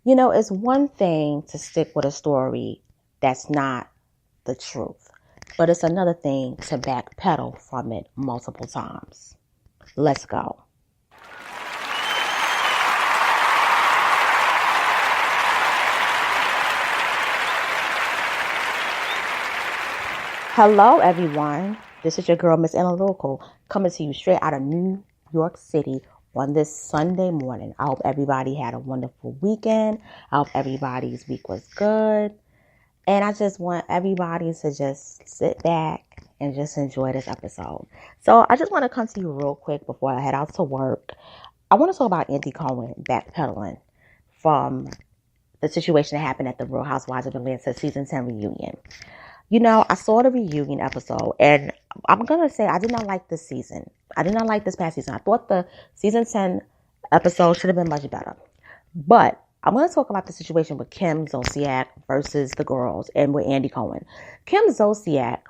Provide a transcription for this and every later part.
It's one thing to stick with a story that's not the truth, but it's another thing to backpedal from it multiple times. Let's go. Hello, everyone. This is your girl, Miss Analytical, coming to you straight out of New York City on this Sunday morning. I hope everybody had a wonderful weekend. I hope everybody's week was good. And I just want everybody to just sit back and just enjoy this episode. So I just want to come to you real quick before I head out to work. I want to talk about Andy Cohen backpedaling from the situation that happened at the Real Housewives of Atlanta season 10 reunion. I saw the reunion episode, and I'm going to say I did not like this season. I did not like this past season. I thought the season 10 episode should have been much better. But I'm going to talk about the situation with Kim Zolciak versus the girls and with Andy Cohen. Kim Zolciak,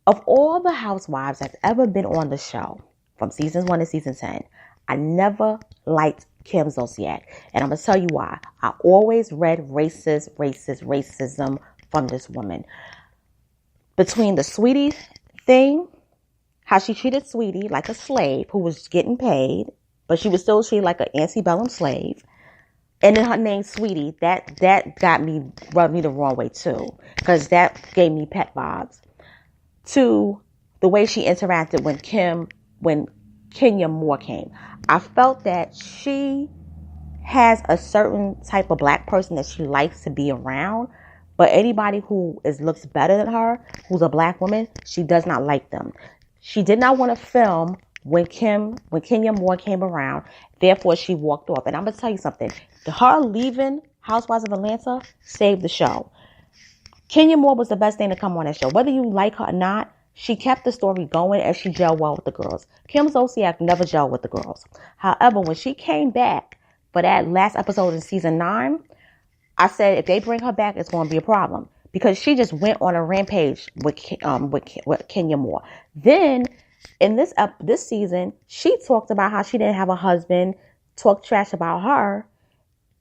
of all the housewives that's ever been on the show, from season 1 to season 10, I never liked Kim Zolciak. And I'm going to tell you why. I always read racism from this woman. Between the Sweetie thing, how she treated Sweetie like a slave who was getting paid, but she was still treated like an antebellum slave. And then her name Sweetie, that rubbed me the wrong way too, because that gave me pet vibes. To the way she interacted when Kenya Moore came. I felt that she has a certain type of black person that she likes to be around. But anybody who looks better than her, who's a black woman, she does not like them. She did not want to film when Kenya Moore came around. Therefore, she walked off. And I'm going to tell you something. Her leaving Housewives of Atlanta saved the show. Kenya Moore was the best thing to come on that show. Whether you like her or not, she kept the story going and she gelled well with the girls. Kim Zolciak never gelled with the girls. However, when she came back for that last episode in season 9, I said, if they bring her back, it's going to be a problem, because she just went on a rampage with Kenya Moore. Then in this season, she talked about how she didn't have a husband, talked trash about her,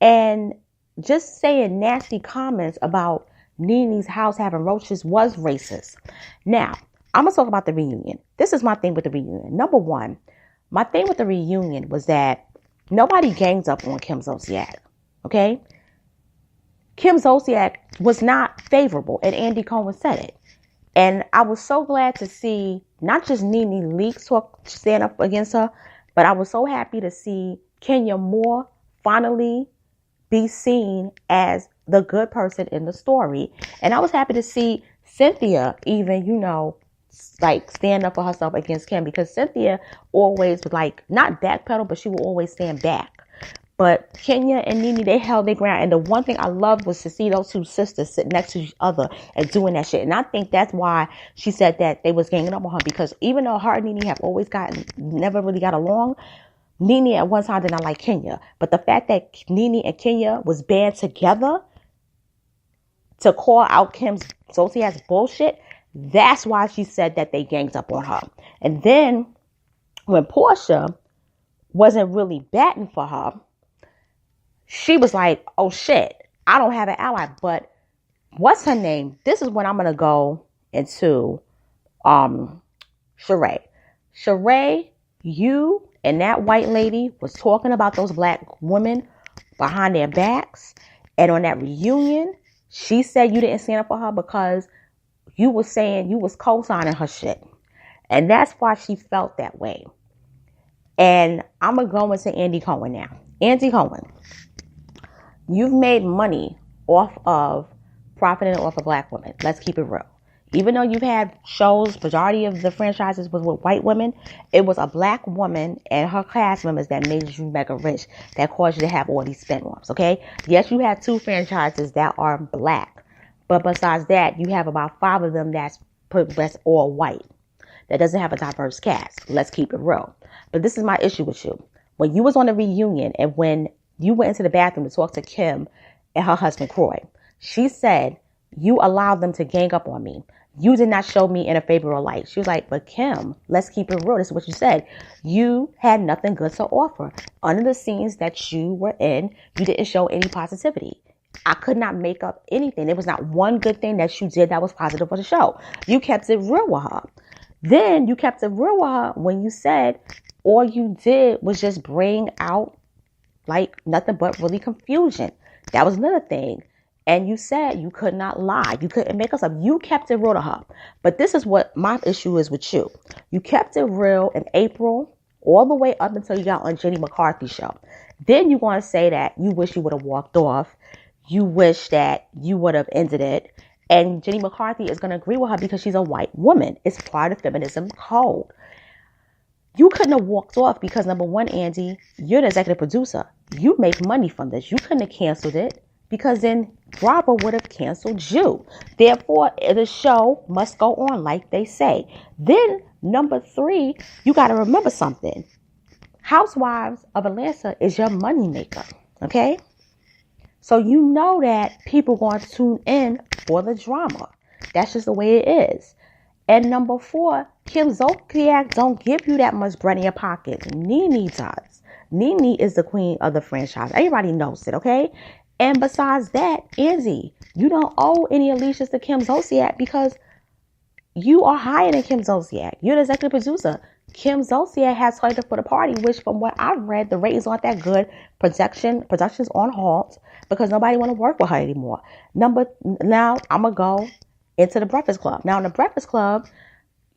and just saying nasty comments about Nene's house having roaches was racist. Now, I'm going to talk about the reunion. This is my thing with the reunion. Number one, my thing with the reunion was that nobody ganged up on Kim Zolciak. Okay? Kim Zolciak was not favorable, and Andy Cohen said it. And I was so glad to see not just Nene Leakes stand up against her, but I was so happy to see Kenya Moore finally be seen as the good person in the story. And I was happy to see Cynthia even, stand up for herself against Kim, because Cynthia always would not backpedal, but she would always stand back. But Kenya and Nene, they held their ground. And the one thing I loved was to see those two sisters sit next to each other and doing that shit. And I think that's why she said that they was ganging up on her. Because even though her and Nene have always never really got along, Nene at one time did not like Kenya. But the fact that Nene and Kenya was band together to call out Kim Zolciak's bullshit, that's why she said that they ganged up on her. And then when Portia wasn't really batting for her, she was like, oh shit, I don't have an ally. But what's her name? This is when I'm going to go into Sheree. Sheree, you and that white lady was talking about those black women behind their backs. And on that reunion, she said you didn't stand up for her because you was saying you was co-signing her shit. And that's why she felt that way. And I'm going to go into Andy Cohen now. Andy Cohen. You've made money off of profiting off of black women. Let's keep it real. Even though you've had shows, majority of the franchises was with white women, it was a black woman and her cast members that made you mega rich, that caused you to have all these spin-offs, okay? Yes, you have 2 franchises that are black. But besides that, you have about 5 of them that's all white. That doesn't have a diverse cast. Let's keep it real. But this is my issue with you. When you was on the reunion and when you went into the bathroom to talk to Kim and her husband, Croy, she said, you allowed them to gang up on me. You did not show me in a favorable light. She was like, but Kim, let's keep it real. This is what you said. You had nothing good to offer. Under the scenes that you were in, you didn't show any positivity. I could not make up anything. There was not one good thing that you did that was positive for the show. You kept it real with her. Then you kept it real with her when you said all you did was just bring out like nothing but really confusion. That was another thing. And you said you could not lie. You couldn't make us up. You kept it real to her. But this is what my issue is with you. You kept it real in April all the way up until you got on Jenny McCarthy's show. Then you're going to say that you wish you would have walked off. You wish that you would have ended it. And Jenny McCarthy is going to agree with her because she's a white woman. It's part of feminism code. You couldn't have walked off because, number one, Andy, you're the executive producer. You make money from this. You couldn't have canceled it because then Bravo would have canceled you. Therefore, the show must go on like they say. Then, number three, you got to remember something. Housewives of Atlanta is your moneymaker, okay? So you know that people going to tune in for the drama. That's just the way it is. And number four, Kim Zolciak don't give you that much bread in your pocket. Nene does. Nene is the queen of the franchise. Everybody knows it, okay? And besides that, Andy, you don't owe any allegiance to Kim Zolciak because you are higher than Kim Zolciak. You're the executive producer. Kim Zolciak has Toilet for the Party, which from what I've read, the ratings aren't that good. Production's on halt because nobody want to work with her anymore. Now I'm going to go into the Breakfast Club. Now in the Breakfast Club,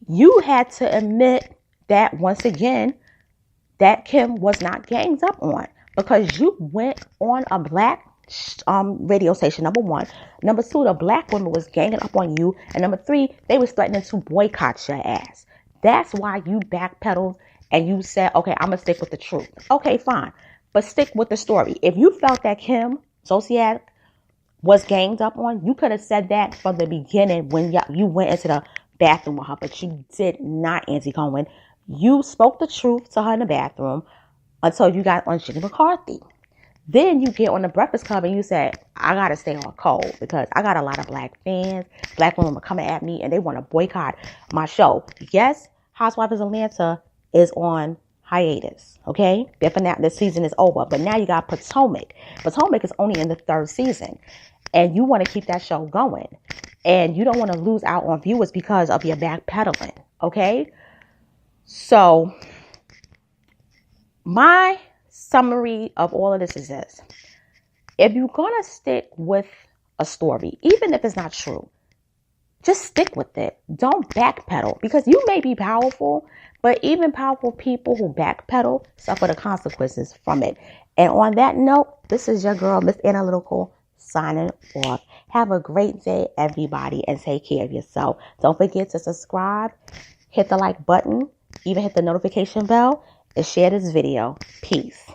you had to admit that once again, that Kim was not ganged up on because you went on a black radio station, number one. Number two, the black woman was ganging up on you. And number three, they was threatening to boycott your ass. That's why you backpedaled and you said, okay, I'm going to stick with the truth. Okay, fine. But stick with the story. If you felt that Kim Zolciak was ganged up on, you could have said that from the beginning when you went into the bathroom with her. But you did not, Andy Cohen. You spoke the truth to her in the bathroom until you got on Jenny McCarthy. Then you get on the Breakfast Club and you say, I got to stay on cold because I got a lot of black fans. Black women are coming at me and they want to boycott my show. Yes, Housewives of Atlanta is on hiatus. Okay? The season is over. But now you got Potomac. Potomac is only in the third season. And you want to keep that show going. And you don't want to lose out on viewers because of your backpedaling. Okay? So, my summary of all of this is this. If you're going to stick with a story, even if it's not true, just stick with it. Don't backpedal because you may be powerful, but even powerful people who backpedal suffer the consequences from it. And on that note, this is your girl, Miss Analytical, signing off. Have a great day, everybody, and take care of yourself. Don't forget to subscribe, hit the like button, even hit the notification bell, and share this video. Peace.